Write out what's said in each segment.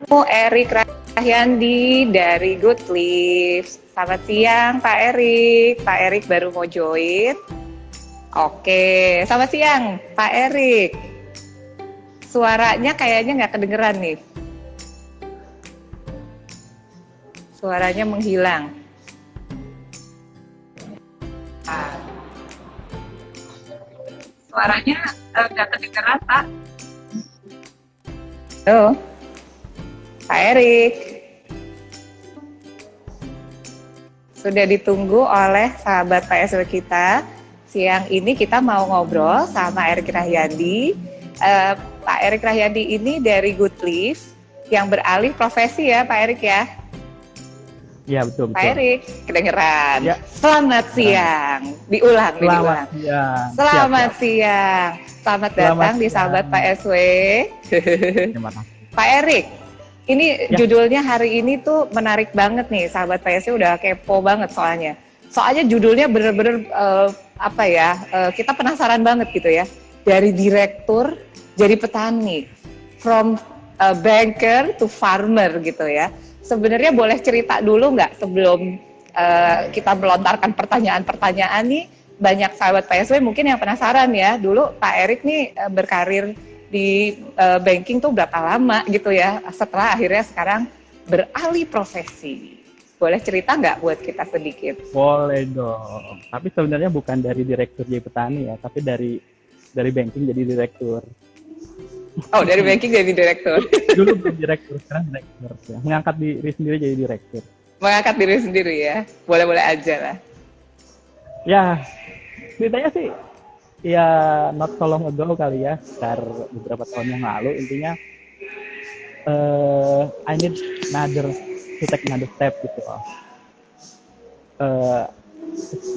Erik Rahyandi dari Good Leaf. Selamat siang Pak Erik. Pak Erik baru mau join. Oke, selamat siang Pak Erik. Suaranya kayaknya nggak kedengeran nih. Suaranya menghilang. Suaranya nggak kedengeran Pak. Halo, Pak Erik. Sudah ditunggu oleh sahabat PSW kita. Siang ini kita mau ngobrol sama Erik Rahyandi. Pak Erik Rahyandi ini dari Good Leaf yang beralih profesi ya Pak Erik ya. Iya betul. Pak Erik, kedengeran. Ya. Selamat siang. Selamat siang. Selamat siang. Selamat datang di sahabat PSW. Pak Erik, ini judulnya hari ini tuh menarik banget nih, sahabat PSW udah kepo banget soalnya. Soalnya judulnya bener-bener kita penasaran banget gitu ya. Dari direktur jadi petani, from banker to farmer gitu ya. Sebenarnya boleh cerita dulu nggak sebelum kita melontarkan pertanyaan-pertanyaan nih, banyak sahabat PSW mungkin yang penasaran ya, dulu Pak Erik nih berkarir di banking tuh berapa lama gitu ya, setelah akhirnya sekarang beralih profesi. Boleh cerita nggak buat kita sedikit? Boleh dong, tapi sebenarnya bukan dari direktur jadi petani ya, tapi dari banking jadi direktur. Oh, dari banking jadi direktur. Dulu belum direktur, sekarang direktur. Ya. Mengangkat diri sendiri jadi direktur. Mengangkat diri sendiri ya, boleh-boleh aja lah. Ya, ceritanya sih, ya not so long ago kali ya, sekitar beberapa tahun yang lalu. Intinya, I need to take another step gitu loh.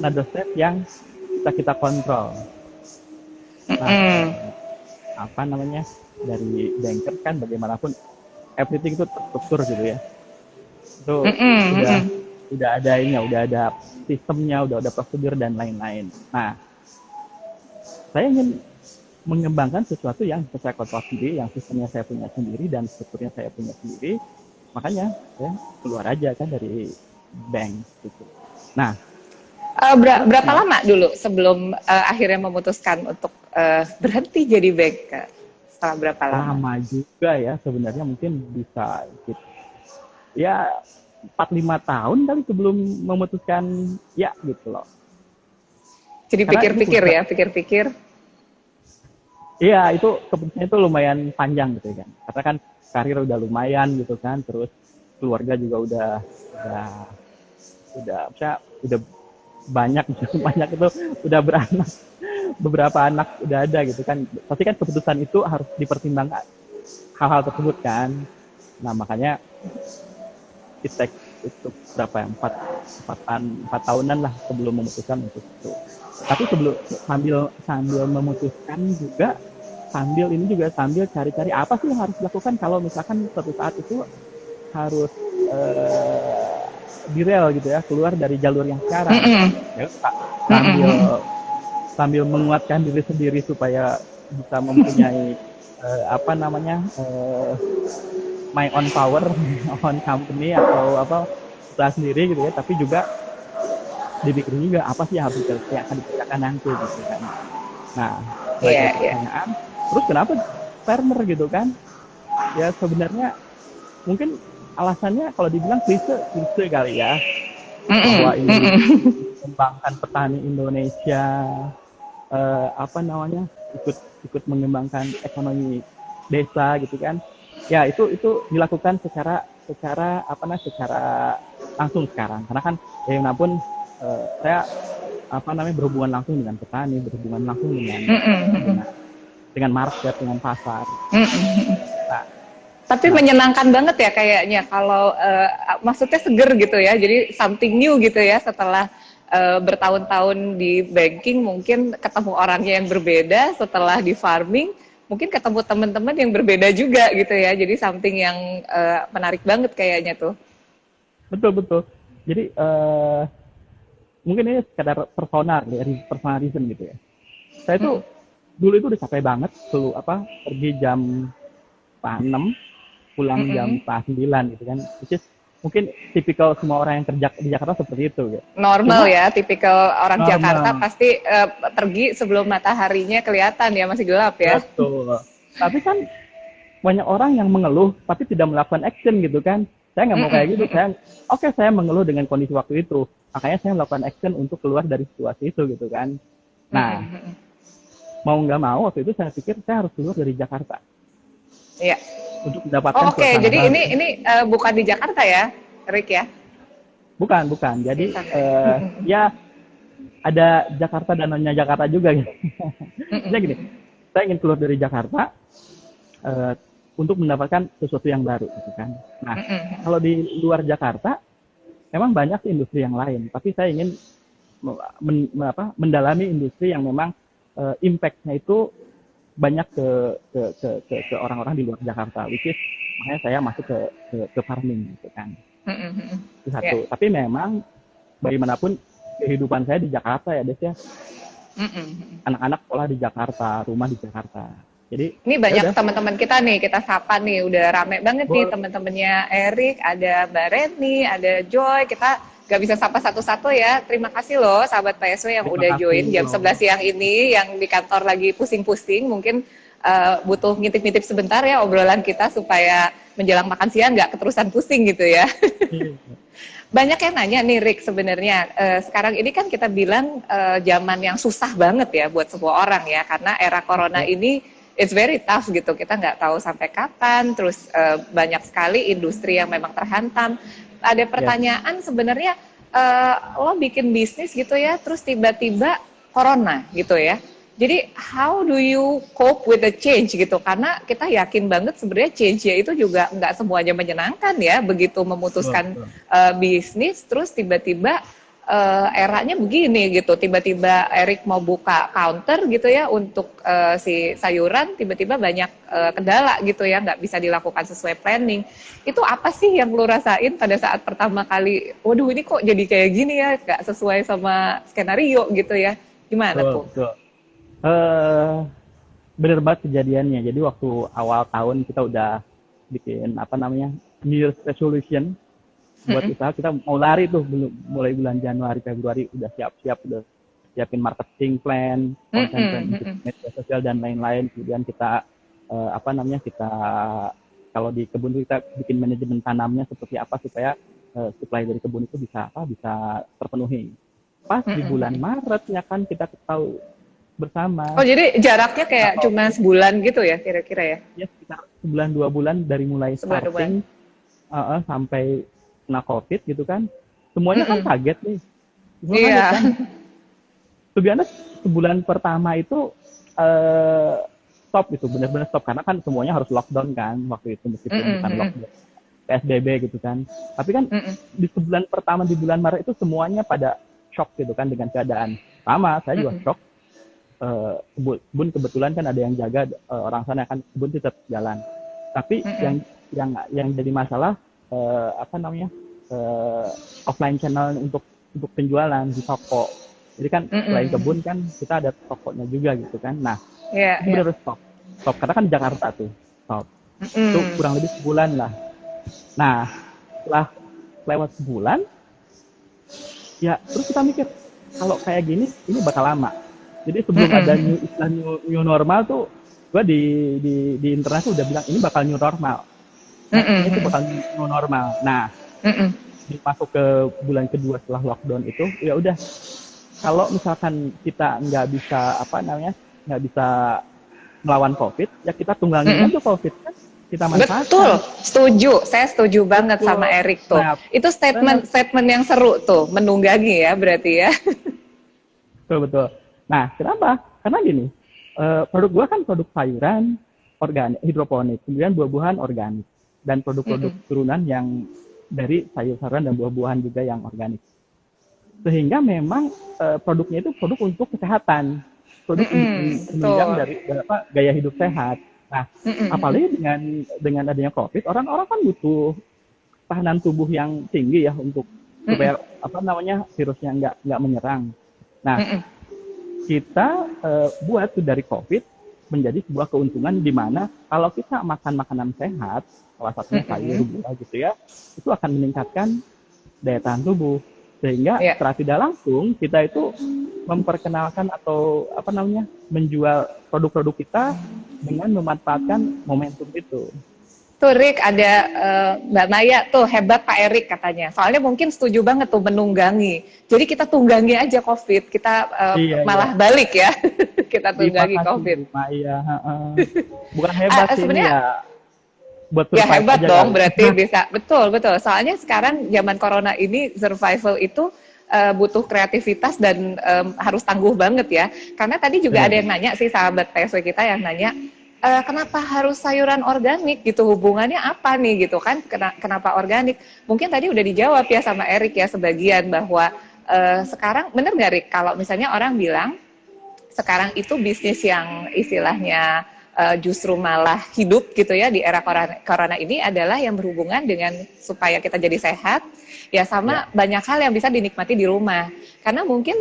Another step yang bisa kita kontrol. Nah, dari banker kan bagaimanapun everything itu terstruktur gitu ya. Itu udah ada sistemnya, udah ada prosedur dan lain-lain. Nah, saya ingin mengembangkan sesuatu yang bisa saya kontrol sendiri, yang sistemnya saya punya sendiri dan strukturnya saya punya sendiri. Makanya saya keluar aja kan dari bank gitu. Nah, berapa lama dulu sebelum akhirnya memutuskan untuk berhenti jadi banker? Setelah berapa lama? Lama juga ya sebenarnya, mungkin bisa ya 4-5 tahun kali sebelum memutuskan ya gitu loh. Jadi pikir-pikir. Iya, itu keputusannya itu lumayan panjang gitu kan. Karena kan karir udah lumayan gitu kan, terus keluarga juga udah banyak itu udah beranak, beberapa anak udah ada gitu kan. Pasti kan keputusan itu harus dipertimbangkan hal-hal tersebut kan. Nah makanya itu berapa ya, 4 tahunan lah sebelum memutuskan untuk itu. Tapi sambil memutuskan juga sambil cari-cari apa sih yang harus dilakukan kalau misalkan suatu saat itu harus direl gitu ya, keluar dari jalur yang sekarang. Ya, sambil menguatkan diri sendiri supaya bisa mempunyai my own power, own company atau usaha sendiri gitu ya, tapi juga dipikirin juga apa sih yang akan dikerjakan nanti gitu kan. Nah, pertanyaan, terus kenapa farmer gitu kan? Ya sebenarnya mungkin alasannya kalau dibilang klise kali ya, bahwa ini mengembangkan petani Indonesia, ikut mengembangkan ekonomi desa gitu kan. Ya itu dilakukan secara langsung sekarang, karena kan bagaimanapun saya berhubungan langsung dengan petani, berhubungan langsung dengan market, dengan pasar. Nah, tapi menyenangkan banget ya kayaknya kalau maksudnya seger gitu ya, jadi something new gitu ya, setelah bertahun-tahun di banking mungkin ketemu orangnya yang berbeda, setelah di farming mungkin ketemu teman-teman yang berbeda juga gitu ya, jadi something yang menarik banget kayaknya tuh. Betul. Jadi mungkin ini sekedar personal reason gitu ya. Saya tuh dulu itu udah capek banget pergi jam 6 pulang jam setengah 9 gitu kan. Which is mungkin tipikal semua orang yang kerja di Jakarta seperti itu gitu. Normal Cuma, ya, tipikal orang normal. Jakarta pasti pergi sebelum mataharinya kelihatan ya, masih gelap ya. Betul. Tapi kan banyak orang yang mengeluh tapi tidak melakukan action gitu kan. Saya nggak mau kayak gitu. Saya mengeluh dengan kondisi waktu itu. Makanya saya melakukan action untuk keluar dari situasi itu gitu kan. Nah, mau nggak mau waktu itu saya pikir saya harus keluar dari Jakarta. Iya. Untuk mendapatkan Oke, jadi ini bukan di Jakarta ya, Rick ya? Bukan. Jadi ya ada Jakarta dan non Jakarta juga gitu. Jadi gini, saya ingin keluar dari Jakarta untuk mendapatkan sesuatu yang baru gitu kan. Nah, kalau di luar Jakarta memang banyak industri yang lain, tapi saya ingin mendalami industri yang memang impact-nya itu banyak ke orang-orang di luar Jakarta, which is makanya saya masuk ke farming gitu kan. Itu satu. Yeah. Tapi memang bagaimanapun kehidupan saya di Jakarta ya, Des ya. Anak-anak sekolah di Jakarta, rumah di Jakarta. Jadi ini banyak teman-teman kita nih, kita sapa nih, udah rame banget nih teman-temannya Erik, ada Mbak Retni, ada Joy, kita gak bisa sapa satu-satu ya. Terima kasih loh sahabat PSW yang udah join jam 11 siang ini, yang di kantor lagi pusing-pusing, mungkin butuh ngintip-ngintip sebentar ya obrolan kita supaya menjelang makan siang gak keterusan pusing gitu ya. Banyak yang nanya nih Rick sebenarnya, sekarang ini kan kita bilang zaman yang susah banget ya buat semua orang ya, karena era corona ini it's very tough gitu, kita nggak tahu sampai kapan, terus banyak sekali industri yang memang terhantam. Ada pertanyaan sebenarnya, lo bikin bisnis gitu ya, terus tiba-tiba corona gitu ya. Jadi how do you cope with the change gitu? Karena kita yakin banget sebenarnya change-nya itu juga nggak semuanya menyenangkan ya. Begitu memutuskan bisnis, terus tiba-tiba eranya begini gitu. Tiba-tiba Erik mau buka counter gitu ya untuk si sayuran, tiba-tiba banyak kendala gitu ya, nggak bisa dilakukan sesuai planning. Itu apa sih yang lo rasain pada saat pertama kali, waduh ini kok jadi kayak gini ya, nggak sesuai sama skenario gitu ya. Gimana tuh? Bener banget kejadiannya. Jadi waktu awal tahun kita udah bikin New Year's resolution buat usaha. Kita mau lari tuh mulai bulan Januari, Februari udah siap-siap, udah siapin marketing plan, konten plan media sosial dan lain-lain. Kemudian kita kita kalau di kebun kita bikin manajemen tanamnya seperti apa supaya supply dari kebun itu bisa terpenuhi. Pas di bulan Maret ya kan kita tahu bersama. Oh jadi jaraknya kayak cuma sebulan gitu ya kira-kira ya? Ya sekitar sebulan 2 bulan dari mulai starting sampai kena COVID gitu kan. Semuanya kan kaget nih. Iya. Kan? Sebenarnya sebulan pertama itu stop gitu, benar-benar stop karena kan semuanya harus lockdown kan waktu itu, meskipun bukan lockdown PSBB gitu kan. Tapi kan di sebulan pertama di bulan Maret itu semuanya pada shock gitu kan dengan keadaan. Sama saya juga shock. Kebun kebetulan kan ada yang jaga orang sana kan, kebun tetap jalan. Tapi yang jadi masalah offline channel untuk penjualan di toko. Jadi kan selain kebun kan kita ada tokonya juga gitu kan. Nah, itu benar stop karena kan di Jakarta tuh stop. Itu kurang lebih sebulan lah. Nah, setelah lewat sebulan ya terus kita mikir kalau kayak gini ini bakal lama. Jadi sebelum ada new normal tuh, gue di internet tuh udah bilang ini bakal new normal. Ini tuh bakal new normal. Nah, masuk ke bulan kedua setelah lockdown itu, ya udah. Kalau misalkan kita nggak bisa nggak bisa melawan COVID, ya kita tunggangin aja COVID kan. Kita manfaatkan. Betul, setuju. Saya setuju banget sama Erik tuh. Nah, itu statement yang seru tuh, menunggangi ya berarti ya. Betul. Nah, kenapa? Karena gini, produk gua kan produk sayuran organik, hidroponik, kemudian buah-buahan organik, dan produk-produk turunan yang dari sayur-sayuran dan buah-buahan juga yang organik. Sehingga memang produknya itu produk untuk kesehatan, produk penunjang dari gaya hidup sehat. Nah, apalagi dengan adanya COVID, orang-orang kan butuh tahanan tubuh yang tinggi ya untuk supaya virusnya nggak menyerang. Nah, kita buat tuh dari COVID menjadi sebuah keuntungan di mana kalau kita makan makanan sehat, salah satunya sayur, buah gitu ya, itu akan meningkatkan daya tahan tubuh. Sehingga secara tidak langsung kita itu memperkenalkan atau apa namanya menjual produk-produk kita dengan memanfaatkan momentum itu. Tuh Rick, ada Mbak Maya tuh, hebat Pak Erik katanya. Soalnya mungkin setuju banget tuh menunggangi. Jadi kita tunggangi aja COVID, kita malah balik ya. Kita tunggangi COVID. Maya, bukan hebat sih ini ya. Buat ya hebat dong, kan? berarti bisa. Betul. Soalnya sekarang zaman corona ini survival itu butuh kreativitas dan harus tangguh banget ya. Karena tadi juga ada yang nanya sih, sahabat PSW kita yang nanya, kenapa harus sayuran organik gitu, hubungannya apa nih gitu kan, kenapa organik? Mungkin tadi udah dijawab ya sama Erik ya sebagian, bahwa sekarang bener nggak Rik, kalau misalnya orang bilang sekarang itu bisnis yang istilahnya justru malah hidup gitu ya di era corona ini adalah yang berhubungan dengan supaya kita jadi sehat ya, sama banyak hal yang bisa dinikmati di rumah. Karena mungkin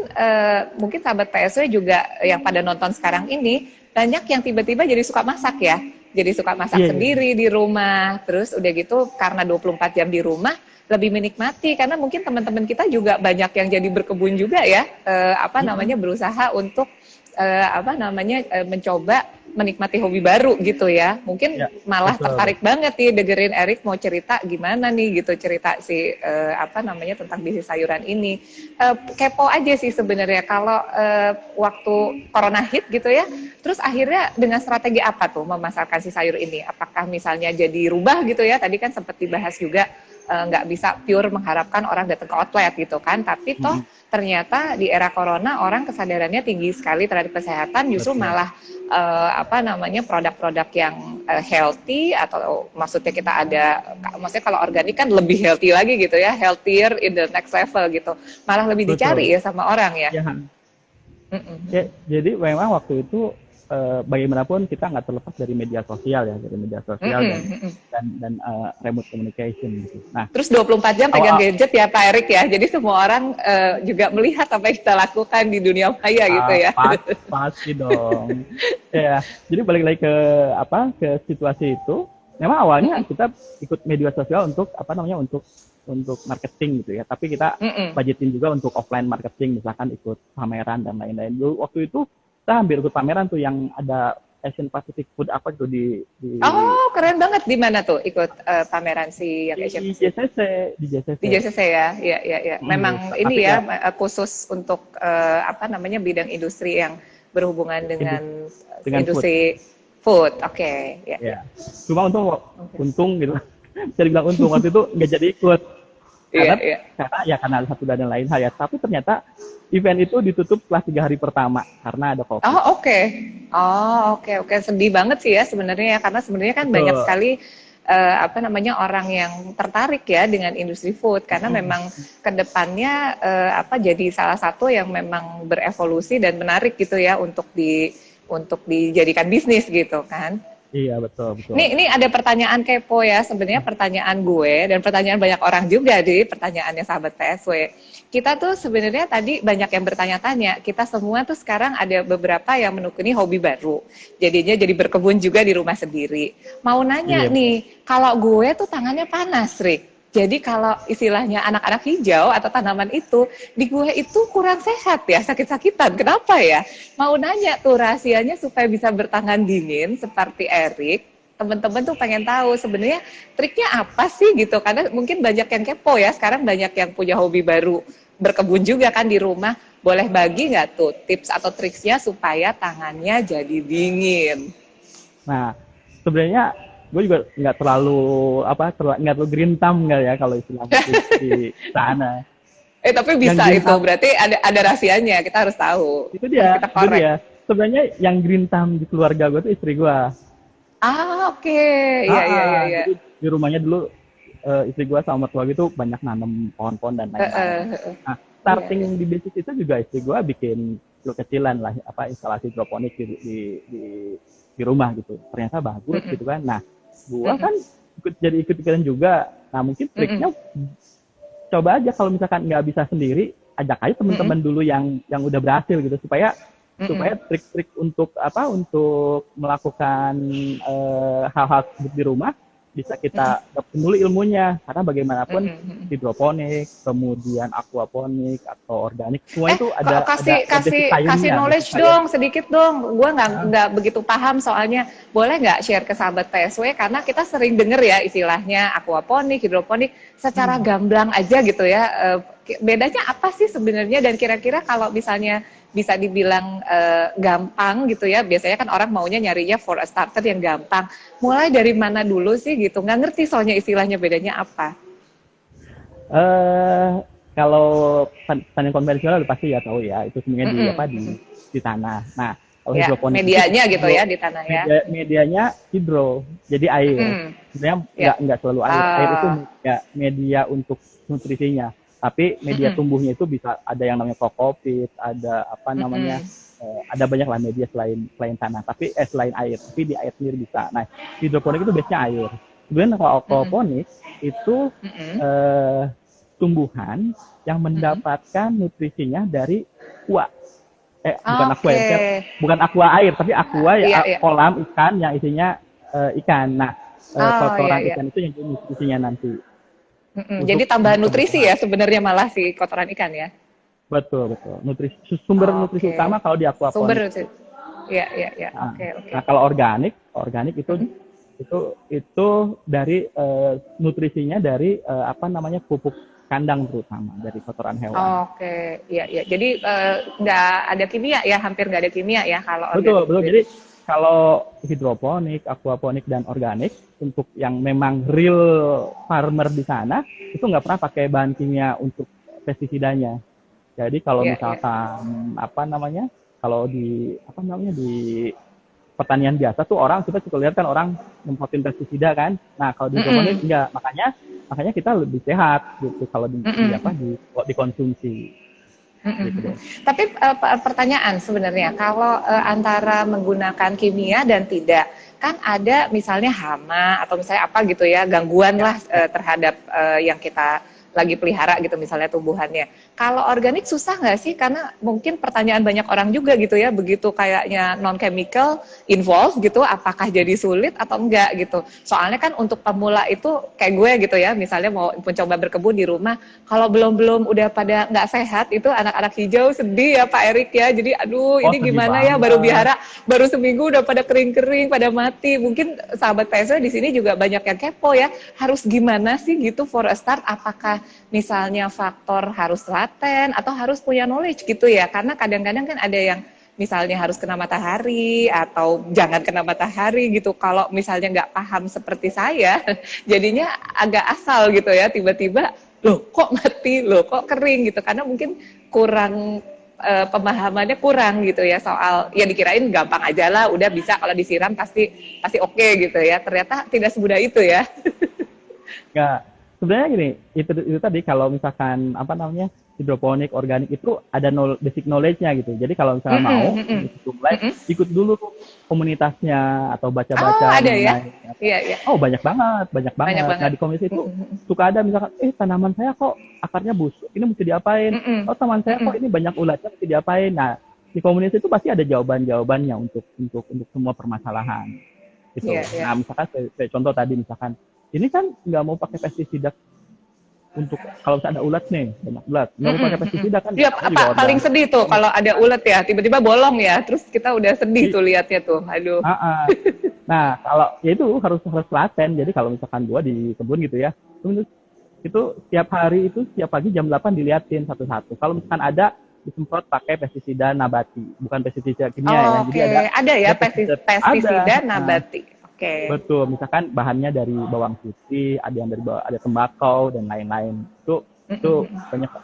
sahabat PSW juga yang pada nonton sekarang ini banyak yang tiba-tiba jadi suka masak ya. Jadi suka masak sendiri di rumah. Terus udah gitu karena 24 jam di rumah lebih menikmati, karena mungkin teman-teman kita juga banyak yang jadi berkebun juga ya. Berusaha untuk mencoba menikmati hobi baru gitu ya. Mungkin malah tertarik banget nih dengerin Erik mau cerita gimana nih gitu, cerita si tentang bisnis sayuran ini. Kepo aja sih sebenarnya kalau waktu corona hit gitu ya. Terus akhirnya dengan strategi apa tuh memasarkan si sayur ini? Apakah misalnya jadi rubah gitu ya? Tadi kan sempat dibahas juga nggak bisa pure mengharapkan orang datang ke outlet gitu kan, tapi toh ternyata di era corona orang kesadarannya tinggi sekali terhadap kesehatan, justru malah produk-produk yang healthy, atau maksudnya kita maksudnya kalau organik kan lebih healthy lagi gitu ya, healthier in the next level gitu, malah lebih dicari ya sama orang ya. Jadi memang waktu itu bagaimanapun kita nggak terlepas dari media sosial dan remote communication gitu. Nah, terus 24 jam pegang gadget ya Pak Erik ya. Jadi semua orang juga melihat apa yang kita lakukan di dunia maya gitu ya. Pasti dong. Ya, jadi balik lagi ke situasi itu. Memang awalnya kita ikut media sosial untuk untuk marketing gitu ya. Tapi kita budgetin juga untuk offline marketing, misalkan ikut pameran dan lain-lain. Dulu waktu itu kita hampir ikut pameran tuh yang ada Asian Pacific Food apa gitu di Oh, keren banget. Di mana tuh ikut pameran si yang Asian Pacific? Di JCC. Di JCC ya. Iya. Memang ini ya khusus untuk bidang industri yang berhubungan dengan industri food. Oke. Ya. Cuma untung gitu. Bisa dibilang untung waktu itu nggak jadi ikut. Karena ada satu dan lain hal ya. Tapi ternyata event itu ditutup setelah 3 hari pertama karena ada COVID. Oke. Sedih banget sih ya sebenarnya ya, karena sebenarnya kan banyak sekali orang yang tertarik ya dengan industri food, karena memang kedepannya jadi salah satu yang memang berevolusi dan menarik gitu ya untuk dijadikan bisnis gitu kan. Iya, betul. Ini ada pertanyaan kepo ya, sebenarnya pertanyaan gue dan pertanyaan banyak orang juga di pertanyaannya sahabat PSW. Kita tuh sebenarnya tadi banyak yang bertanya-tanya, kita semua tuh sekarang ada beberapa yang menekuni hobi baru. Jadinya jadi berkebun juga di rumah sendiri. Mau nanya nih, kalau gue tuh tangannya panas, Rick. Jadi kalau istilahnya anak-anak hijau atau tanaman itu, di gue itu kurang sehat ya, sakit-sakitan. Kenapa ya? Mau nanya tuh rahasianya supaya bisa bertahan dingin seperti Erik. Teman-teman tuh pengen tahu sebenarnya triknya apa sih gitu. Karena mungkin banyak yang kepo ya, sekarang banyak yang punya hobi baru. Berkebun juga kan di rumah. Boleh bagi nggak tuh tips atau triksnya supaya tangannya jadi dingin? Nah, sebenarnya gue juga nggak terlalu green thumb nggak ya kalau istilahnya di sana. Tapi bisa itu, berarti ada rahasianya, kita harus tahu. Itu dia. Sebenarnya yang green thumb di keluarga gue tuh istri gue. Oke. Iya. Di rumahnya dulu istri gue sama mertua gitu banyak nanam pohon-pohon dan lain-lain. Nah, starting di bisnis itu juga istri gue bikin kecilan lah, instalasi hidroponik di rumah gitu. Ternyata bagus gitu kan. Nah, gua kan ikut-ikutan juga. Nah, mungkin triknya coba aja kalau misalkan nggak bisa sendiri, ajak aja teman-teman dulu yang udah berhasil gitu, supaya supaya trik-trik untuk melakukan hal-hal tersebut di rumah bisa kita dapetin dulu ilmunya, karena bagaimanapun hidroponik, kemudian aquaponik atau organik, semua itu ada kasih knowledge dong, sedikit dong. Gue nggak begitu paham soalnya. Boleh nggak share ke sahabat PSW, karena kita sering denger ya istilahnya aquaponik, hidroponik secara gamblang aja gitu ya. Bedanya apa sih sebenarnya, dan kira-kira kalau misalnya bisa dibilang gampang gitu ya, biasanya kan orang maunya nyarinya for a starter yang gampang. Mulai dari mana dulu sih gitu? Nggak ngerti soalnya istilahnya bedanya apa. Kalau pertanian konvensional pasti ya tahu ya, itu sebenarnya di tanah. Nah, kalau ya, hidroponik medianya itu, gitu ya di tanah ya. Medianya hidro, jadi air. Sebenarnya nggak selalu air. Air itu media untuk nutrisinya. Tapi media tumbuhnya itu bisa ada yang namanya kokopit, ada ada banyak lah media selain tanah, tapi selain air, tapi di air sendiri bisa. Nah, hidroponik itu biasanya air. Kemudian kalau aquaponik itu tumbuhan yang mendapatkan nutrisinya dari aqua. Bukan aqua air, tapi aqua kolam ikan yang isinya ikan. Nah, kotoran ikan itu yang jadi nutrisinya nanti. Jadi tambahan nutrisi ya sebenarnya malah si kotoran ikan ya. Betul. Sumber nutrisi utama kalau di aquaponik. Sumber nutrisi. Ya. Oke. Nah, kalau organik itu dari nutrisinya dari pupuk kandang, terutama dari kotoran hewan. Oke. Iya. Jadi nggak ada kimia ya, hampir nggak ada kimia ya kalau organik. Betul. Jadi kalau hidroponik, aquaponik, dan organik, untuk yang memang real farmer di sana, itu nggak pernah pakai bahan kimia untuk pestisidanya. Jadi kalau misalkan kalau di pertanian biasa tuh kita suka lihat kan orang nyemprotin pestisida kan. Nah, kalau di hidroponik enggak, makanya kita lebih sehat gitu kalau dikonsumsi. Gitu. Tapi pertanyaan sebenarnya, kalau antara menggunakan kimia dan tidak, kan ada misalnya hama atau misalnya apa gitu ya, gangguan lah terhadap yang kita lagi pelihara gitu, misalnya tumbuhannya. Kalau organik susah nggak sih? Karena mungkin pertanyaan banyak orang juga gitu ya, begitu kayaknya non-chemical involved gitu, apakah jadi sulit atau enggak gitu. Soalnya kan untuk pemula itu kayak gue gitu ya, misalnya mau mencoba berkebun di rumah, kalau belum udah pada nggak sehat, itu anak-anak hijau sedih ya Pak Erik ya. Jadi aduh ini gimana ya, baru seminggu udah pada kering-kering, pada mati. Mungkin sahabat PSW di sini juga banyak yang kepo ya, harus gimana sih gitu for a start, apakah misalnya faktor harus laten atau harus punya knowledge gitu ya, karena kadang-kadang kan ada yang misalnya harus kena matahari atau jangan kena matahari gitu. Kalau misalnya nggak paham seperti saya, jadinya agak asal gitu ya, tiba-tiba loh kok mati, loh kok kering gitu, karena mungkin kurang pemahamannya kurang gitu ya, soal ya dikirain gampang aja lah, udah bisa kalau disiram pasti oke gitu ya, ternyata tidak semudah itu ya. Nggak. Sebenarnya gini, itu tadi kalau misalkan hidroponik, organik itu ada basic knowledge-nya gitu. Jadi kalau misalnya mau ikut dulu komunitasnya atau baca-baca. Oh, ada ya? Iya. Oh, banyak banget. Nah, di komunitas itu suka ada misalkan, tanaman saya kok akarnya busuk, ini mesti diapain? Oh, tanaman saya kok ini banyak ulatnya, mesti diapain? Nah, di komunitas itu pasti ada jawabannya untuk semua permasalahan. Gitu. Nah, misalkan saya contoh tadi misalkan, ini kan nggak mau pakai pestisida untuk kalau ada ulat nih, banyak ulat, nggak mau pakai pestisida kan. Iya, paling sedih tuh kalau ada ulat ya, tiba-tiba bolong ya, terus kita udah sedih tuh lihatnya tuh, aduh. Nah, kalau ya itu harus laten. Jadi kalau misalkan gua di kebun gitu ya, itu setiap hari itu setiap pagi jam 8 diliatin satu-satu. Kalau misalkan ada disemprot pakai pestisida nabati, bukan pestisida kimia ya. Jadi ada ya pestisida nabati. Betul, misalkan bahannya dari bawang putih, ada yang ada tembakau dan lain-lain. Itu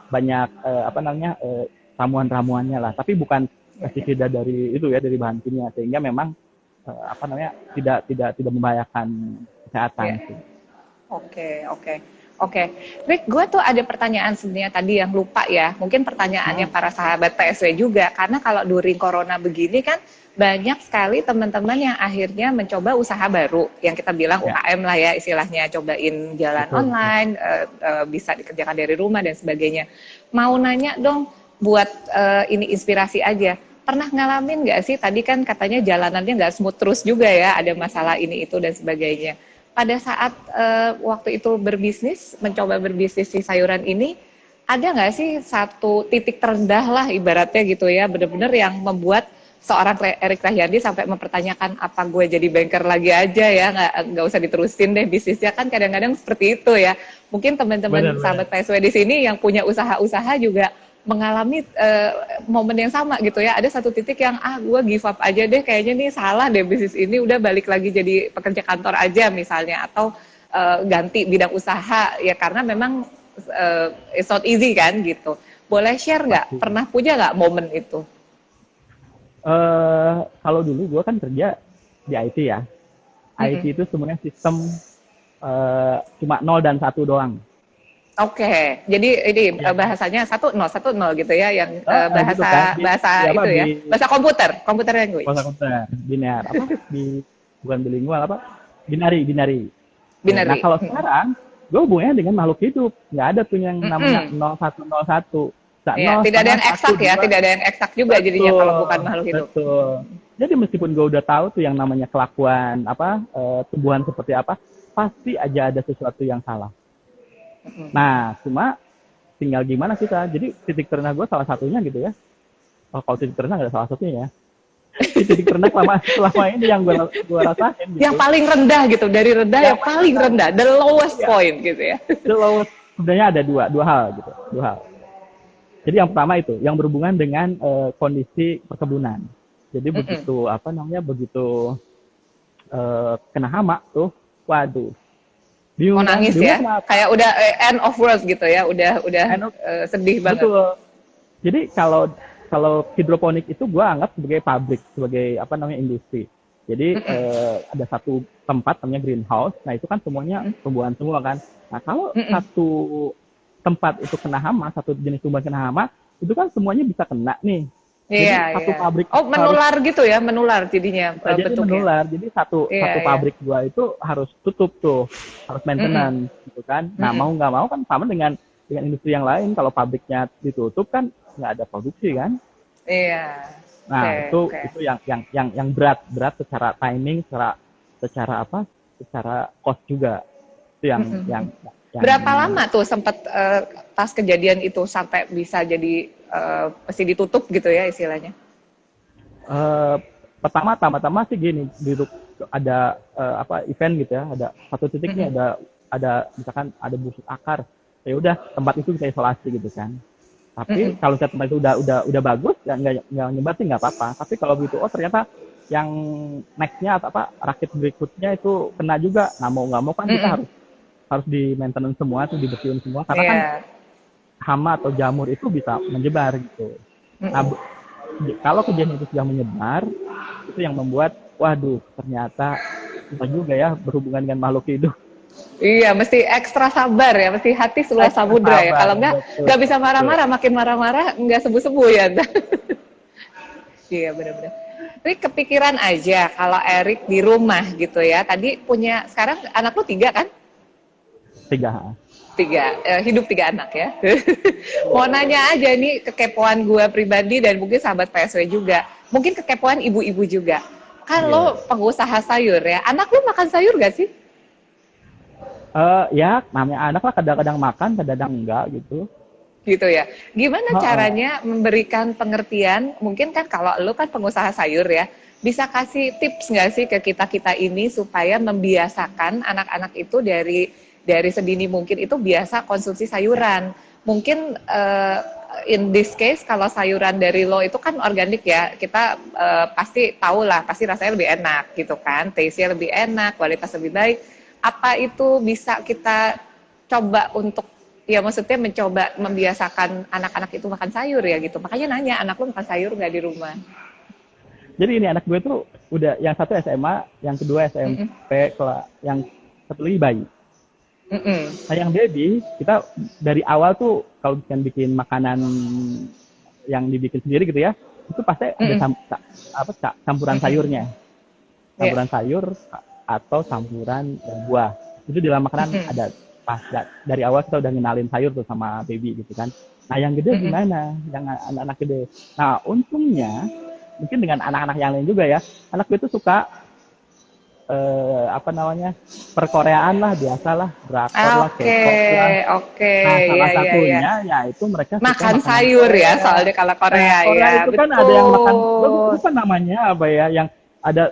banyak ramuan-ramuannya lah, tapi bukan pestisida dari itu ya, dari bahan kimia, sehingga memang tidak membahayakan kesehatan. Oke. Rick, gue tuh ada pertanyaan sebenarnya tadi yang lupa ya. Mungkin pertanyaannya para sahabat PSW juga. Karena kalau during corona begini kan banyak sekali teman-teman yang akhirnya mencoba usaha baru. Yang kita bilang UKM lah ya istilahnya. Cobain jalan online, bisa dikerjakan dari rumah dan sebagainya. Mau nanya dong buat ini inspirasi aja. pernah ngalamin nggak sih, tadi kan katanya jalanannya nggak smooth terus juga ya, ada masalah ini itu dan sebagainya. Pada saat waktu itu berbisnis, mencoba berbisnis di sayuran ini, ada nggak sih satu titik terendah lah ibaratnya gitu ya, bener-bener yang membuat seorang Erik Rahayadi sampai mempertanyakan apa gue jadi banker lagi aja ya, nggak usah diterusin deh bisnisnya, kan kadang-kadang seperti itu ya. Mungkin teman-teman sahabat PSW di sini yang punya usaha-usaha juga mengalami momen yang sama gitu ya. Ada satu titik yang gue give up aja deh, kayaknya nih salah deh bisnis ini, udah balik lagi jadi pekerja kantor aja misalnya, atau ganti bidang usaha ya, karena memang it's not easy kan gitu. Boleh share nggak? Pernah punya nggak momen itu? Kalau dulu gue kan kerja di IT ya. IT itu sebenarnya sistem cuma 0 dan 1 doang. Oke, jadi ini bahasanya 1-0 gitu ya, yang bahasa gitu kan. bahasa itu ya, bahasa komputer language. Bahasa komputer, biner bukan bilingual binari. Nah kalau sekarang gue hubungannya dengan makhluk hidup, nggak ada tuh yang namanya 0101. Ya, tidak ada yang eksak ya, tidak ada yang eksak juga jadinya kalau bukan makhluk hidup. Betul. Jadi meskipun gue udah tahu tuh yang namanya kelakuan tumbuhan seperti apa, pasti aja ada sesuatu yang salah. Nah, cuma tinggal gimana kita. Jadi titik terendah gue salah satunya gitu ya. Kalau titik terendah nggak ada salah satunya ya. Titik terendah selama ini yang gue rasain. Gitu. Yang paling rendah gitu, dari rendah yang paling rendah, the lowest point gitu ya. The lowest. Sebenarnya ada dua hal gitu, dua hal. Jadi yang pertama itu, yang berhubungan dengan kondisi perkebunan. Jadi begitu begitu kena hama tuh, waduh. Mau nangis ya, kayak udah end of world gitu ya, udah sedih banget. Betul. Jadi kalau hidroponik itu gue anggap sebagai pabrik, sebagai industri. Jadi ada satu tempat namanya greenhouse, nah itu kan semuanya tumbuhan semua kan. Nah kalau satu tempat itu kena hama, satu jenis tumbuhan kena hama, itu kan semuanya bisa kena nih. Jadi satu pabrik menular gitu ya, menular jadinya bentuknya. Menular. Jadi satu pabrik gua itu harus tutup tuh, harus maintenance gitu kan. Nah, mau nggak mau kan sama dengan industri yang lain, kalau pabriknya ditutup kan nggak ada produksi kan. Iya. Nah, itu yang berat secara timing, secara cost juga. Itu yang berapa lama tuh sempat pas kejadian itu sampai bisa jadi mesti ditutup gitu ya istilahnya? Pertama sih gini, ada event gitu ya, ada satu titik nih ada misalkan ada busuk akar, ya udah tempat itu bisa isolasi gitu kan. Tapi kalau tempat itu udah bagus, ya nggak nyebar sih nggak apa-apa. Tapi kalau begitu ternyata yang nextnya rakit berikutnya itu kena juga, nah mau nggak mau kan kita harus di maintenance semua, tuh dibersihin semua, karena kan hama atau jamur itu bisa menyebar gitu. Nah, kalau kejadian itu sudah menyebar, itu yang membuat, waduh, ternyata susah juga ya berhubungan dengan makhluk hidup. Iya, mesti ekstra sabar ya, mesti hati seluas samudra ya. Kalau nggak bisa marah-marah, makin marah-marah nggak sembuh-sembuh ya. Iya, benar-benar. Tapi kepikiran aja kalau Erik di rumah gitu ya. Tadi sekarang anak lu 3 kan? 3. Hidup 3 anak ya. Mau nanya aja nih, kekepoan gue pribadi dan mungkin sahabat PSW juga. Mungkin kekepoan ibu-ibu juga. Kan lo pengusaha sayur ya, anak lo makan sayur gak sih? Ya, namanya anak lah, kadang-kadang makan, kadang-kadang enggak gitu. Gitu ya. Gimana caranya memberikan pengertian? Mungkin kan kalau lo kan pengusaha sayur ya, bisa kasih tips nggak sih ke kita ini supaya membiasakan anak-anak itu dari sedini mungkin itu biasa konsumsi sayuran. Mungkin in this case kalau sayuran dari lo itu kan organik ya, kita pasti tahu lah, pasti rasanya lebih enak gitu kan, taste-nya lebih enak, kualitas lebih baik. Apa itu bisa kita coba untuk, ya maksudnya mencoba membiasakan anak-anak itu makan sayur ya gitu. Makanya nanya, anak lo makan sayur nggak di rumah? Jadi ini anak gue tuh udah, yang satu SMA, yang kedua SMP, yang satu lagi bayi. Nah yang baby, kita dari awal tuh kalau bikin makanan yang dibikin sendiri gitu ya, itu pasti ada campuran sayurnya, campuran sayur atau campuran buah. Itu di dalam makanan ada, pas dari awal kita udah ngenalin sayur tuh sama baby gitu kan. Nah yang gede gimana, yang anak-anak gede. Nah untungnya mungkin dengan anak-anak yang lain juga ya. Anak gue tuh suka apa namanya, perkoreaan lah, biasalah, drakor lah, Oke, K-pop lah. oke, Nah, iya salah iya iya. satunya yaitu mereka suka Makan makanan sayur ya, Korea. soalnya kalau Nah, Korea Korea ya, itu kan ada yang makan, gue betul. lupa namanya apa ya, yang ada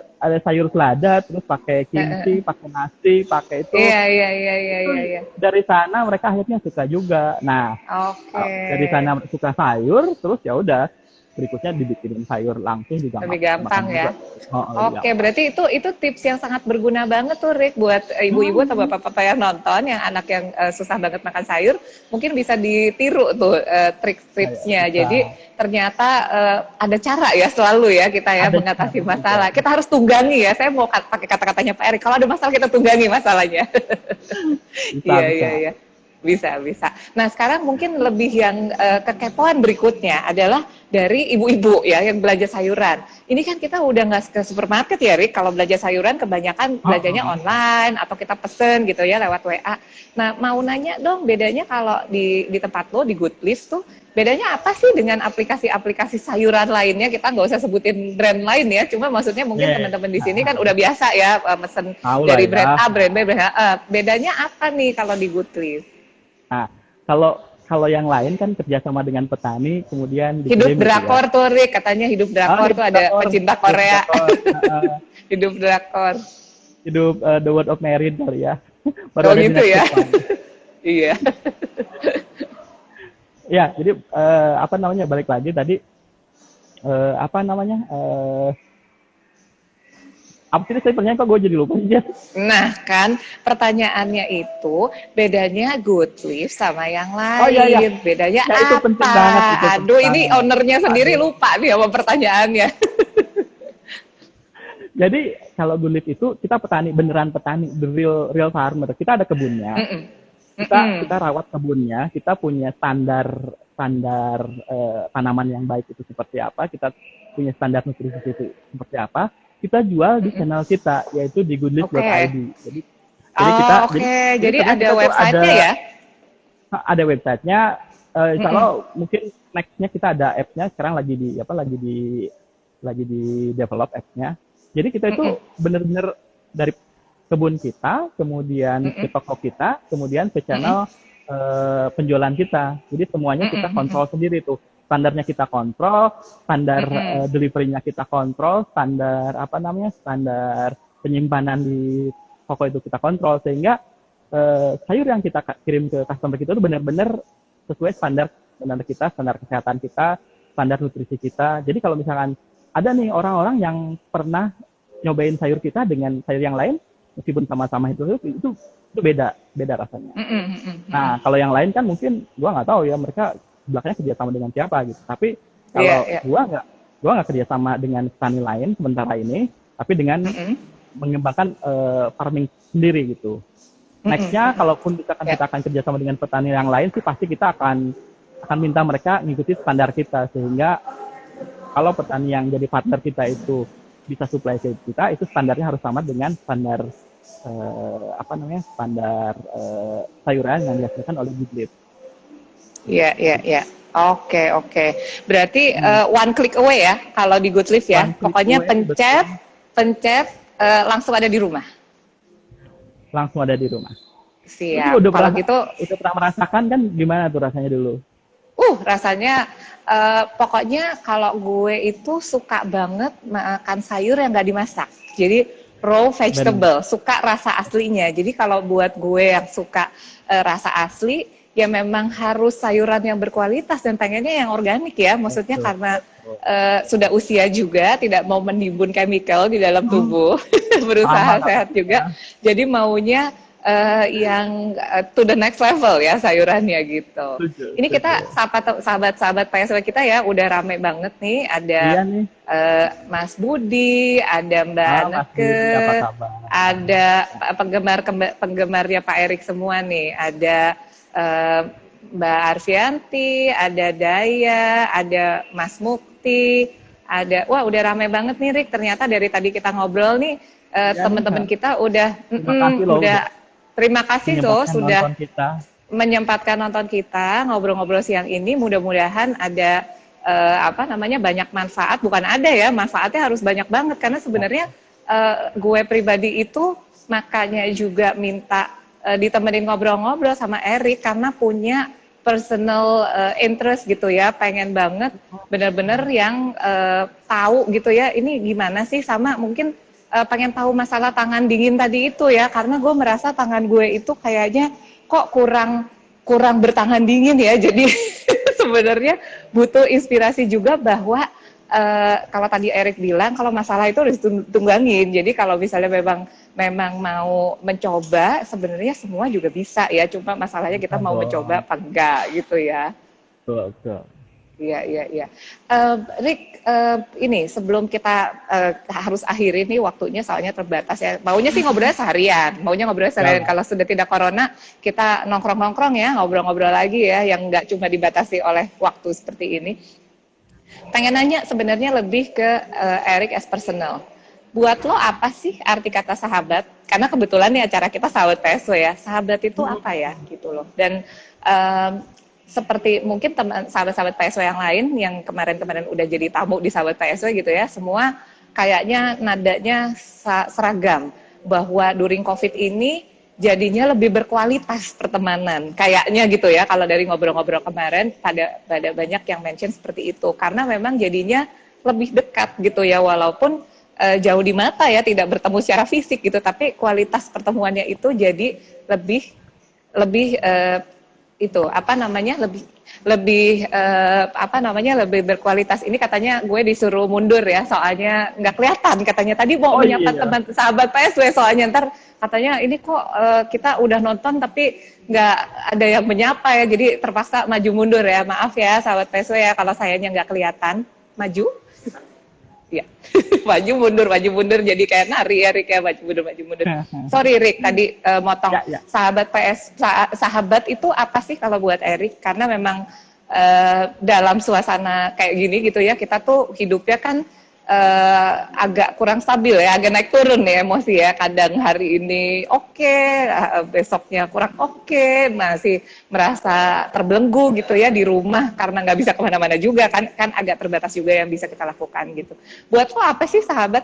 sayur selada, terus pakai kimchi, pakai nasi, pakai itu. Iya iya iya iya Itu iya. Iya. dari sana mereka akhirnya suka juga. Nah, Oke, dari sana suka sayur, terus ya udah berikutnya dibikinin sayur langsung juga lebih makan gampang juga. ya. Oh, lebih Oke, gampang. berarti itu tips yang sangat berguna banget tuh Rick buat ibu-ibu atau Hmm, bapak-bapak yang nonton, yang anak yang susah banget makan sayur, mungkin bisa ditiru tuh kayak trik-triksnya. bisa Jadi ternyata ada cara ya selalu ya kita ya ada mengatasi cara juga. masalah. Kita harus tunggangi ya. Saya mau pakai kata-katanya Pak Erik. Kalau ada masalah kita tunggangi masalahnya. Bisa, Iya bisa. iya iya. Bisa, bisa. Nah, sekarang mungkin lebih yang kekepoan berikutnya adalah dari ibu-ibu ya yang belanja sayuran. Ini kan kita udah nggak ke supermarket ya, Rick. Kalau belanja sayuran kebanyakan Oh, belanjanya oh. online atau kita pesen gitu ya lewat WA. Nah, mau nanya dong bedanya kalau di tempat lo di Goodlift tuh bedanya apa sih dengan aplikasi-aplikasi sayuran lainnya? Kita nggak usah sebutin brand lain ya. Cuma maksudnya mungkin Yeah. teman-teman di sini kan udah biasa ya mesen Tahu lah dari brand ya. A, brand B, brand A. Bedanya apa nih kalau di Goodlift? Nah, kalau kalau yang lain kan kerjasama dengan petani, kemudian Hidup dikirim gitu ya. drakor tuh Rick, katanya hidup Ah, drakor tuh hidup ada drakor, pecinta hidup Korea. drakor. Hidup drakor. Hidup The World of Married kali ya. Oh Baru ada di gitu ya. Netflix kan. Iya. Ya, jadi apa namanya, balik lagi tadi, apa namanya, apa sih saya pertanyaan, kok gue jadi lupa sih, Jas? Nah kan pertanyaannya itu bedanya Goodlift sama yang Oh iya, iya. lain. Bedanya Ya, itu penting apa? banget, itu penting Aduh ini banget. ownernya sendiri Aduh. lupa nih sama pertanyaannya. Jadi kalau Goodlift itu kita petani, beneran petani, the real farmer. Kita ada kebunnya, Mm-mm. Mm-mm. kita rawat kebunnya, kita punya standar standar tanaman yang baik itu seperti apa, kita punya standar nutrisi itu seperti apa, kita jual di channel kita, yaitu di Oke. goodlift.id. Jadi Oh kita oke. Jadi sebenarnya ada kita tuh websitenya ya? ada websitenya. Insya Mm-mm. Allah mungkin nextnya kita ada appnya, sekarang lagi di develop appnya. Jadi kita itu Mm-mm. benar-benar dari kebun kita, kemudian ke Mm-mm. toko kita, kemudian ke channel penjualan kita. Jadi semuanya kita Mm-mm. kontrol sendiri tuh. Standarnya kita kontrol, standar Mm-mm. delivery-nya kita kontrol, standar apa namanya, standar penyimpanan di toko itu kita kontrol, sehingga sayur yang kita kirim ke customer kita itu benar-benar sesuai standar standar kita, standar kesehatan kita, standar nutrisi kita. Jadi kalau misalkan ada nih orang-orang yang pernah nyobain sayur kita dengan sayur yang lain, meskipun sama-sama itu beda rasanya. Mm-mm. Mm-mm. Nah, kalau yang lain kan mungkin gua nggak tahu ya mereka belakangnya kerjasama dengan siapa gitu. Tapi Iya, kalau iya. gua nggak kerjasama dengan petani lain sementara ini, tapi dengan Mm-mm. mengembangkan farming sendiri gitu. Nextnya, kalaupun kita akan kerjasama dengan petani yang lain sih, pasti kita akan minta mereka mengikuti standar kita, sehingga kalau petani yang jadi partner kita itu bisa supply ke kita, itu standarnya harus sama dengan standar standar sayuran yang dihasilkan oleh Goodlift. Iya, iya, iya. Oke, oke. Berarti one click away ya kalau di Goodlift ya. One click Pokoknya away, pencet langsung ada di rumah. langsung ada di rumah. Siap. Udah Kalau pernah, gitu, udah pernah merasakan kan, gimana tuh rasanya dulu? rasanya pokoknya kalau gue itu suka banget makan sayur yang nggak dimasak. Jadi raw vegetable, suka rasa aslinya. Jadi kalau buat gue yang suka rasa asli, ya memang harus sayuran yang berkualitas dan pengennya yang organik ya. Maksudnya Betul. karena sudah usia juga, tidak mau menimbun chemical di dalam tubuh, berusaha sehat juga. Jadi maunya yang to the next level ya sayurannya gitu. Ini kita sahabat-sahabat PSW kita ya udah rame banget nih. Ada Iya nih. Mas Budi, ada Mbak Neke, ada penggemarnya Pak Erik semua nih. Ada Mbak Arfianti, ada Daya, ada Mas Mukti, ada, wah udah rame banget nih Rik. Ternyata dari tadi kita ngobrol nih teman-teman kita udah terima kasih loh sudah menyempatkan nonton kita ngobrol-ngobrol siang ini. Mudah-mudahan ada apa namanya banyak manfaat, bukan ada ya, manfaatnya harus banyak banget karena sebenarnya gue pribadi itu makanya juga minta ditemenin ngobrol-ngobrol sama Erik karena punya personal interest gitu ya, pengen banget bener-bener yang tahu gitu ya, ini gimana sih, sama mungkin pengen tahu masalah tangan dingin tadi itu ya, karena gue merasa tangan gue itu kayaknya kok kurang bertangan dingin ya, jadi sebenarnya butuh inspirasi juga bahwa kalau tadi Erik bilang kalau masalah itu harus ditunggangin. Jadi kalau misalnya memang mau mencoba, sebenarnya semua juga bisa ya. Cuma masalahnya kita mau mencoba apa enggak gitu ya. Betul. Iya, iya, iya. Rick, ini sebelum kita harus akhiri nih waktunya soalnya terbatas ya. Maunya sih ngobrolnya seharian, Kalau sudah tidak corona, kita nongkrong-nongkrong ya, ngobrol-ngobrol lagi ya, yang nggak cuma dibatasi oleh waktu seperti ini. Pengen nanya sebenarnya lebih ke Erik as personal. Buat lo apa sih arti kata sahabat? Karena kebetulan nih acara kita sahabat PSW ya. Sahabat itu apa ya gitu loh. Dan seperti mungkin teman sahabat-sahabat PSW yang lain yang kemarin-kemarin udah jadi tamu di sahabat PSW gitu ya, semua kayaknya nadanya seragam bahwa during COVID ini jadinya lebih berkualitas pertemanan kayaknya gitu ya, kalau dari ngobrol-ngobrol kemarin pada banyak yang mention seperti itu karena memang jadinya lebih dekat gitu ya, walaupun jauh di mata ya, tidak bertemu secara fisik gitu, tapi kualitas pertemuannya itu jadi lebih itu apa namanya lebih lebih berkualitas. Ini katanya gue disuruh mundur ya, soalnya nggak kelihatan katanya tadi mau menyapa teman sahabat PSW, soalnya ntar katanya ini kok kita udah nonton tapi nggak ada yang menyapa ya, jadi terpaksa maju mundur ya, maaf ya sahabat PSW ya kalau sayanya nggak kelihatan. Maju ya. maju mundur jadi kayak nari ya Rick ya, maju mundur. Sorry Rick tadi motong. Sahabat itu apa sih kalau buat Erik? Karena memang dalam suasana kayak gini gitu ya, kita tuh hidupnya kan agak kurang stabil ya, agak naik turun ya emosi ya. Kadang hari ini oke, besoknya kurang oke, masih merasa terbelenggu gitu ya di rumah karena nggak bisa kemana-mana juga kan agak terbatas juga yang bisa kita lakukan gitu. Buat lo apa sih sahabat?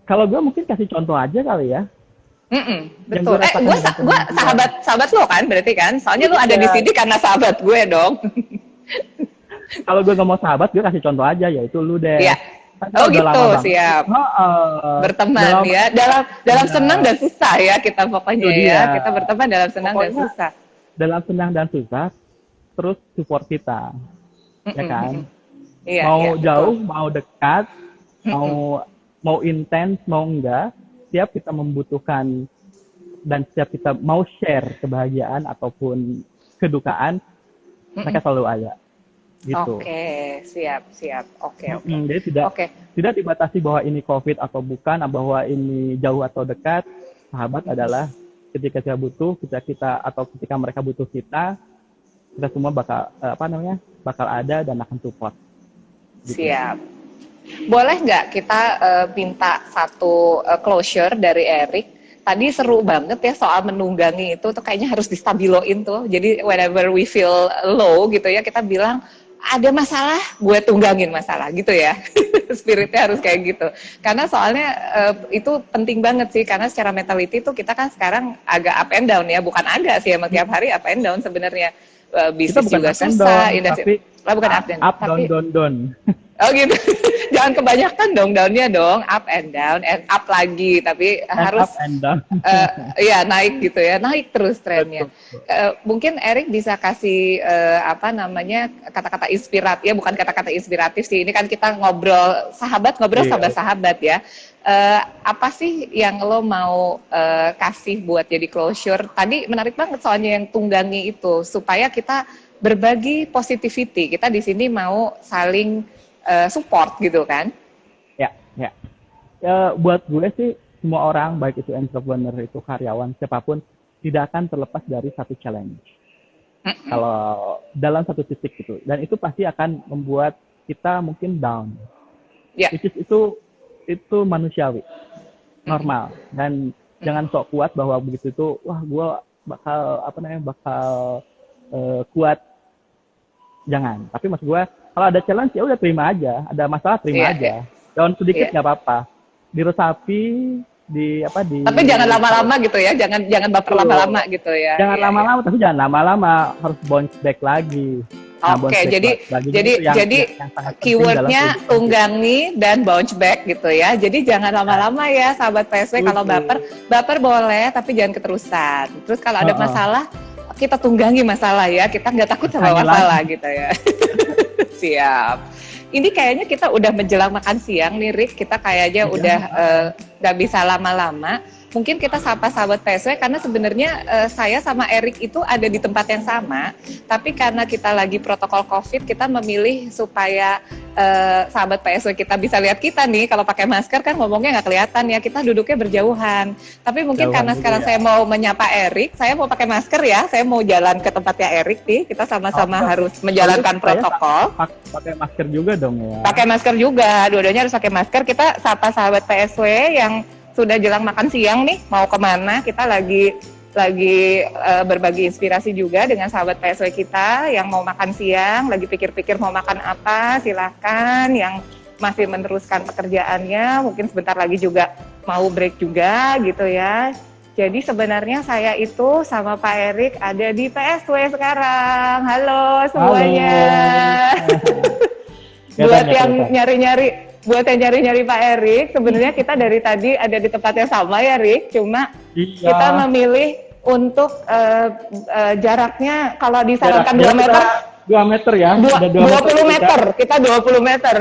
Kalau gue mungkin kasih contoh aja kali ya. Betul. Gue sahabat lo kan berarti kan? Soalnya lo ada di sini karena sahabat gue dong. Kalau gue nggak mau sahabat, gue kasih contoh aja, yaitu lu deh. Iya. Oh gitu, siap. Berteman ya, dalam senang dan susah ya kita pokoknya ya. Kita berteman dalam senang dan susah. Dalam senang dan susah, terus support kita, ya kan? Iya, mau jauh, betul. mau dekat, mau intens, mau enggak, setiap kita membutuhkan dan setiap kita mau share kebahagiaan ataupun kedukaan, mereka selalu ada. Gitu. Oke, siap. Oke. Jadi tidak dibatasi bahwa ini COVID atau bukan, bahwa ini jauh atau dekat. Sahabat adalah ketika kita butuh, ketika mereka butuh kita semua bakal ada dan akan support. Gitu. Siap. Boleh nggak kita minta satu closure dari Erik? Tadi seru banget ya soal menunggangi itu tuh, kayaknya harus distabiloin tuh. Jadi whenever we feel low gitu ya, kita bilang ada masalah, gue tunggangin masalah gitu ya. Spiritnya harus kayak gitu. Karena soalnya itu penting banget sih, karena secara mentality tuh kita kan sekarang agak up and down ya, bukan agak sih emang tiap hari up and down sebenarnya. Bisnis juga susah, tapi bukan up and down. Oh gitu. Jangan kebanyakan dong downnya dong, up and down and up lagi, tapi harus up and down. Ya naik gitu ya, naik terus trennya. Mungkin Erik bisa kasih kata-kata inspiratif ya, bukan kata-kata inspiratif sih. Ini kan kita ngobrol sahabat ya. Apa sih yang lo mau kasih buat jadi closure? Tadi menarik banget soalnya yang tunggangi itu, supaya kita berbagi positivity. Kita di sini mau saling support gitu kan? Ya. Buat gue sih, semua orang, baik itu entrepreneur, itu karyawan, siapapun, tidak akan terlepas dari satu challenge. Kalau dalam satu titik gitu, dan itu pasti akan membuat kita mungkin down. Itu manusiawi, normal, dan jangan sok kuat bahwa begitu itu, wah gue bakal kuat. jangan. Tapi maksud gue, kalau ada challenge ya udah terima aja, ada masalah terima Iya, aja. iya. Daun sedikit Iya. nggak apa-apa. Diresapi, di apa di Tapi jangan lama-lama gitu ya, jangan baper Betul. lama-lama gitu ya. Jangan Iya, iya. lama-lama, tapi jangan lama-lama, harus bounce back lagi. Nah, bounce Oke, back jadi lagi jadi itu yang jadi sangat penting dalam keywordnya kehidupan kita. tunggangi dan bounce back gitu ya. Jadi jangan lama-lama ya, sahabat PSW. Kalau Betul. baper boleh, tapi jangan keterusan. Terus kalau ada Heeh. masalah, kita tunggangi masalah ya. Kita nggak takut sama Tanya masalah gitu ya. Siap. Ini kayaknya kita udah menjelang makan siang nih, Rick. Kita kayaknya Iya. udah nggak bisa lama-lama. Mungkin kita sapa sahabat PSW karena sebenarnya saya sama Erik itu ada di tempat yang sama, tapi karena kita lagi protokol COVID, kita memilih supaya sahabat PSW kita bisa lihat kita nih. Kalau pakai masker kan ngomongnya nggak kelihatan ya, kita duduknya berjauhan. Tapi mungkin Jauhan karena dulu sekarang ya. saya mau menyapa Erik, saya mau pakai masker ya, saya mau jalan ke tempatnya Erik nih. Kita sama-sama Oh, harus menjalankan Saya protokol. pakai masker juga dong ya. Pakai masker juga, dua-duanya harus pakai masker. Kita sapa sahabat PSW yang sudah jelang makan siang nih, mau kemana? Kita lagi berbagi inspirasi juga dengan sahabat PSW kita yang mau makan siang, lagi pikir-pikir mau makan apa, silahkan. Yang masih meneruskan pekerjaannya, mungkin sebentar lagi juga mau break juga gitu ya. Jadi sebenarnya saya itu sama Pak Erik ada di PSW sekarang. Halo semuanya. Buat yang nyari-nyari Pak Erik, sebenarnya kita dari tadi ada di tempat yang sama ya, Rik. Cuma Iya. kita memilih untuk jaraknya kalau disarankan 2 meter, 2 meter ya. dua- Udah 20 meter. Kita 20 meter.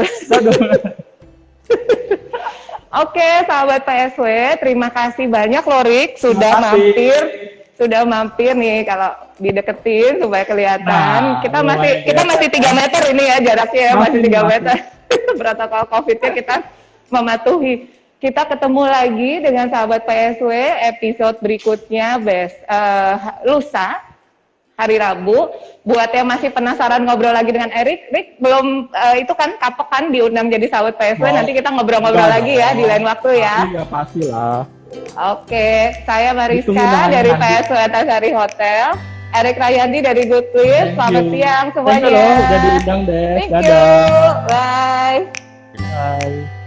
Oke, sahabat PSW, terima kasih banyak loh, Rik, sudah Terima kasih. mampir nih kalau dideketin supaya kelihatan. Nah, kita lumayan masih 3 meter ini ya jaraknya ya, masih 3 Masih. meter. Protokol COVID-nya kita mematuhi. Kita ketemu lagi dengan sahabat PSW episode berikutnya lusa hari Rabu. Buat yang masih penasaran ngobrol lagi dengan Erik, Rik belum itu kan kapok kan diundang jadi sahabat PSW. Nanti kita ngobrol-ngobrol lagi ya di lain waktu ya. Iya pastilah. Oke, saya Ditunggu Mariska dengan dari nanti. PSW Antasari Hotel. Erik Rayandi dari Good Twist. Selamat siang Thank you semuanya. loh, udah diundang deh. Thank you. Dadah. Bye. Bye.